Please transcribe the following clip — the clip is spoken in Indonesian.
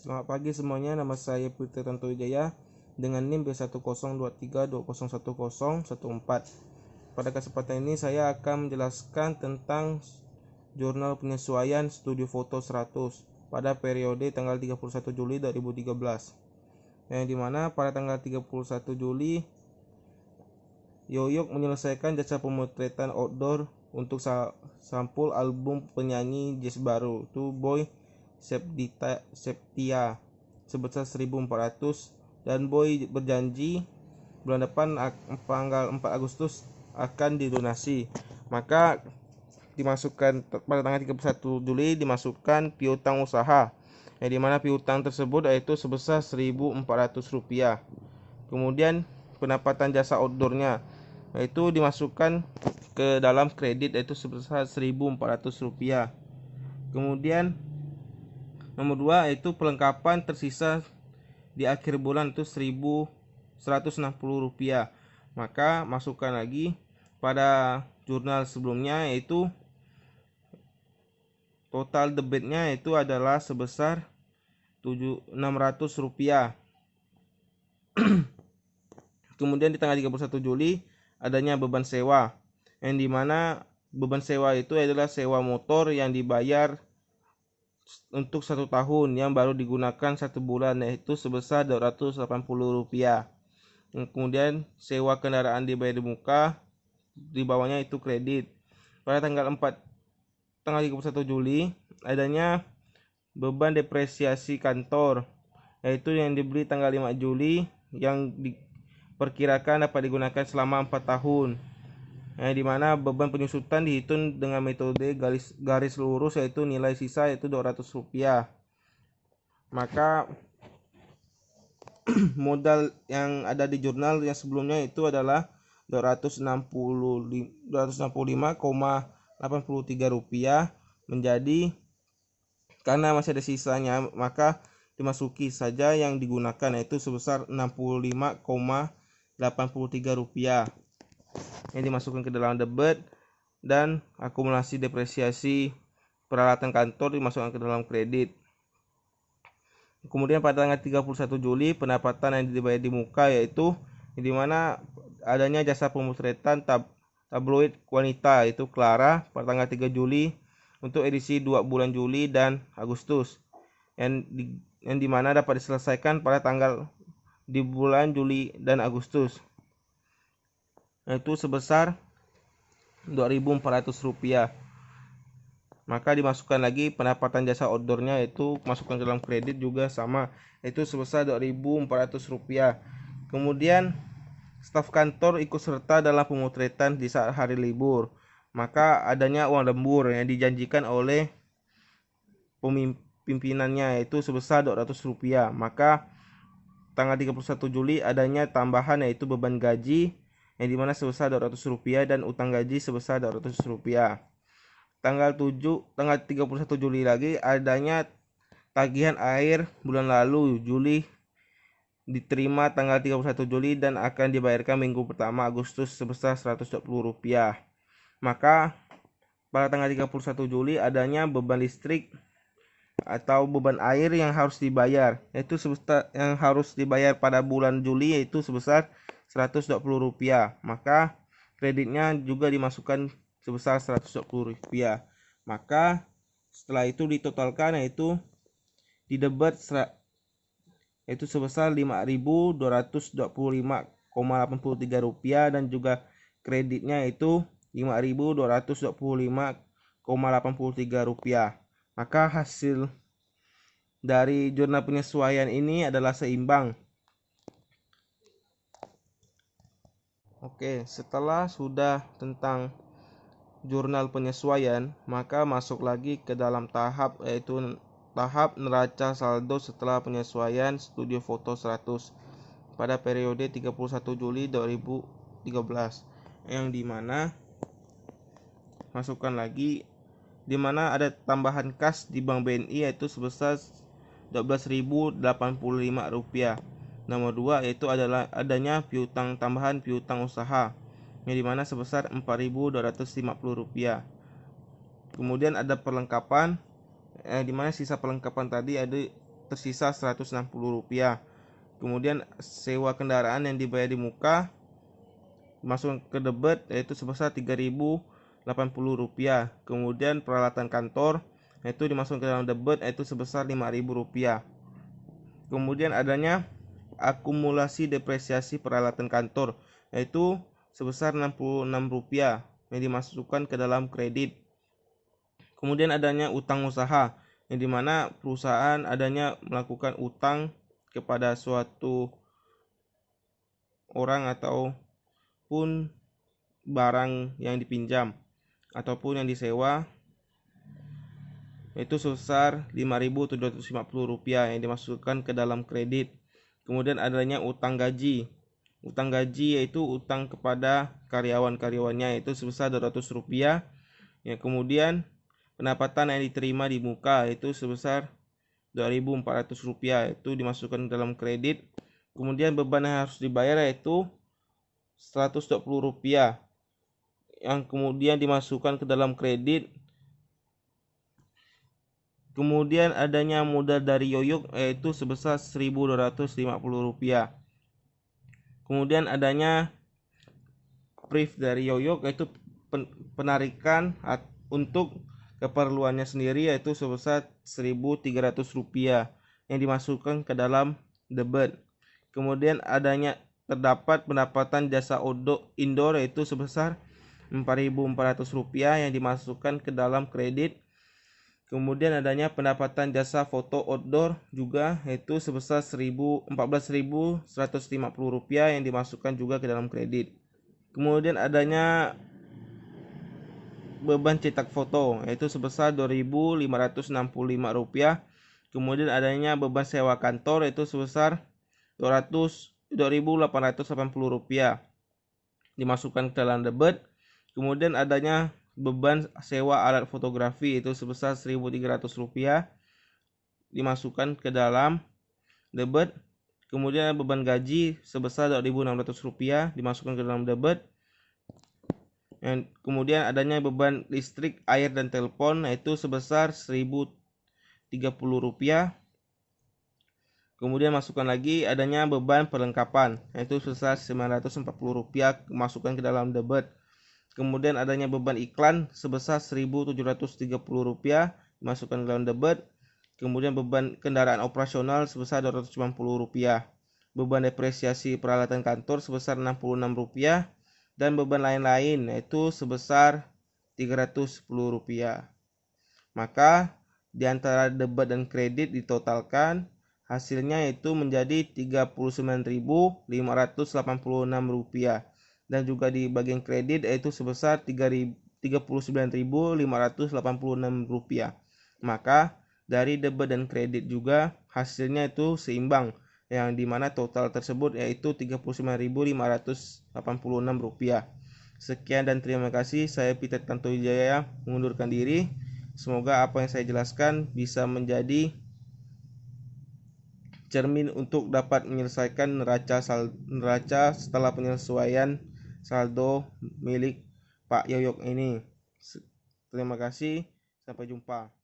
Selamat pagi semuanya, nama saya Putri Tanto Wijaya dengan NIM B10232011014. Pada kesempatan ini saya akan menjelaskan tentang jurnal penyesuaian Studio Foto 100 pada periode tanggal 31 Juli 2013. Yang dimana pada tanggal 31 Juli Yoyok menyelesaikan jasa pemotretan outdoor untuk sampul album penyanyi jazz baru To Boy Septia sebesar 1.400, dan Boy berjanji bulan depan tanggal 4 Agustus akan dilunasi. Maka dimasukkan pada tanggal 31 Juli dimasukkan piutang usaha, yang dimana piutang tersebut yaitu sebesar Rp1.400. Kemudian pendapatan jasa outdoornya yaitu dimasukkan ke dalam kredit yaitu sebesar Rp1.400. Kemudian nomor 2 yaitu perlengkapan tersisa di akhir bulan itu Rp1.160. Maka masukkan lagi pada jurnal sebelumnya yaitu total debitnya itu adalah sebesar Rp600. Kemudian di tanggal 31 Juli adanya beban sewa, yang dimana beban sewa itu adalah sewa motor yang dibayar untuk 1 tahun yang baru digunakan 1 bulan, yaitu sebesar Rp280. Kemudian sewa kendaraan dibayar di muka, di bawahnya itu kredit. Pada tanggal 31 Juli adanya beban depresiasi kantor, yaitu yang dibeli tanggal 5 Juli yang diperkirakan dapat digunakan selama 4 tahun. Di mana beban penyusutan dihitung dengan metode garis lurus, yaitu nilai sisa yaitu Rp200. Maka modal yang ada di jurnal yang sebelumnya itu adalah Rp265,83 menjadi, karena masih ada sisanya maka dimasuki saja yang digunakan yaitu sebesar Rp65,83 yang dimasukkan ke dalam debit, dan akumulasi depresiasi peralatan kantor dimasukkan ke dalam kredit. Kemudian pada tanggal 31 Juli pendapatan yang dibayar di muka yaitu di mana adanya jasa pemotretan tabloid wanita yaitu Clara pada tanggal 3 Juli untuk edisi 2 bulan Juli dan Agustus, yang dimana dapat diselesaikan pada tanggal di bulan Juli dan Agustus, yaitu sebesar Rp2.400. Maka dimasukkan lagi pendapatan jasa outdoornya yaitu masukkan ke dalam kredit juga sama, yaitu sebesar Rp2.400. Kemudian staf kantor ikut serta dalam pemotretan di saat hari libur, maka adanya uang lembur yang dijanjikan oleh pimpinannya yaitu sebesar Rp200. Maka tanggal 31 Juli adanya tambahan yaitu beban gaji yang dimana sebesar Rp200 dan utang gaji sebesar Rp200. Tanggal 31 Juli lagi adanya tagihan air bulan lalu Juli diterima tanggal 31 Juli dan akan dibayarkan minggu pertama Agustus sebesar Rp120. Maka pada tanggal 31 Juli adanya beban listrik atau beban air yang harus dibayar, yaitu sebesar yang harus dibayar pada bulan Juli yaitu sebesar Rp120. Maka kreditnya juga dimasukkan sebesar Rp120. Maka setelah itu ditotalkan yaitu di debit yaitu sebesar Rp5.225,83 dan juga kreditnya itu Rp5.225,83. Maka hasil dari jurnal penyesuaian ini adalah seimbang. Oke, setelah sudah tentang jurnal penyesuaian, maka masuk lagi ke dalam tahap yaitu tahap neraca saldo setelah penyesuaian Studio Foto 100 pada periode 31 Juli 2013, yang dimana masukkan lagi dimana ada tambahan kas di Bank BNI yaitu sebesar Rp12.085. Nomor 2 yaitu adalah adanya piutang tambahan piutang usaha yang dimana sebesar Rp4.250. Kemudian ada perlengkapan dimana sisa perlengkapan tadi tersisa Rp160. Kemudian sewa kendaraan yang dibayar di muka masuk ke debit yaitu sebesar Rp3.080. Kemudian peralatan kantor yaitu dimasukkan ke dalam debit yaitu sebesar Rp5.000. Kemudian adanya akumulasi depresiasi peralatan kantor yaitu sebesar Rp66 yang dimasukkan ke dalam kredit. Kemudian adanya utang usaha yang dimana perusahaan adanya melakukan utang kepada suatu orang ataupun barang yang dipinjam ataupun yang disewa itu sebesar Rp5.750 yang dimasukkan ke dalam kredit. Kemudian adanya utang gaji. Utang gaji yaitu utang kepada karyawan-karyawannya itu sebesar Rp200. Ya, kemudian pendapatan yang diterima di muka itu sebesar Rp2.400 itu dimasukkan dalam kredit. Kemudian beban yang harus dibayar yaitu Rp120 yang kemudian dimasukkan ke dalam kredit. Kemudian adanya modal dari Yoyok yaitu sebesar Rp1.250. Kemudian adanya brief dari Yoyok yaitu penarikan untuk keperluannya sendiri yaitu sebesar Rp1.300 yang dimasukkan ke dalam debit. Kemudian adanya terdapat pendapatan jasa indoor yaitu sebesar Rp4.400 yang dimasukkan ke dalam kredit. Kemudian adanya pendapatan jasa foto outdoor juga yaitu sebesar Rp14.150 yang dimasukkan juga ke dalam kredit. Kemudian adanya beban cetak foto yaitu sebesar Rp2.565. Kemudian adanya beban sewa kantor yaitu sebesar Rp2.880 dimasukkan ke dalam debit. Kemudian adanya beban sewa alat fotografi itu sebesar Rp1.300 dimasukkan ke dalam debit. Kemudian beban gaji sebesar Rp2.600 dimasukkan ke dalam debit. Dan kemudian adanya beban listrik, air dan telepon yaitu sebesar Rp1.030. Kemudian masukkan lagi adanya beban perlengkapan yaitu sebesar Rp940 masukkan ke dalam debit. Kemudian adanya beban iklan sebesar Rp1.730 dimasukkan ke dalam debit. Kemudian beban kendaraan operasional sebesar Rp290. Beban depresiasi peralatan kantor sebesar Rp66 dan beban lain-lain yaitu sebesar Rp310. Maka di antara debit dan kredit ditotalkan hasilnya itu menjadi Rp39.586 dan juga di bagian kredit yaitu sebesar Rp39.586. Maka dari debit dan kredit juga hasilnya itu seimbang yang dimana total tersebut yaitu Rp39.586. Sekian dan terima kasih. Saya Peter Tanto Wijaya mengundurkan diri. Semoga apa yang saya jelaskan bisa menjadi cermin untuk dapat menyelesaikan neraca setelah penyesuaian saldo milik Pak Yoyok ini. Terima kasih. Sampai jumpa.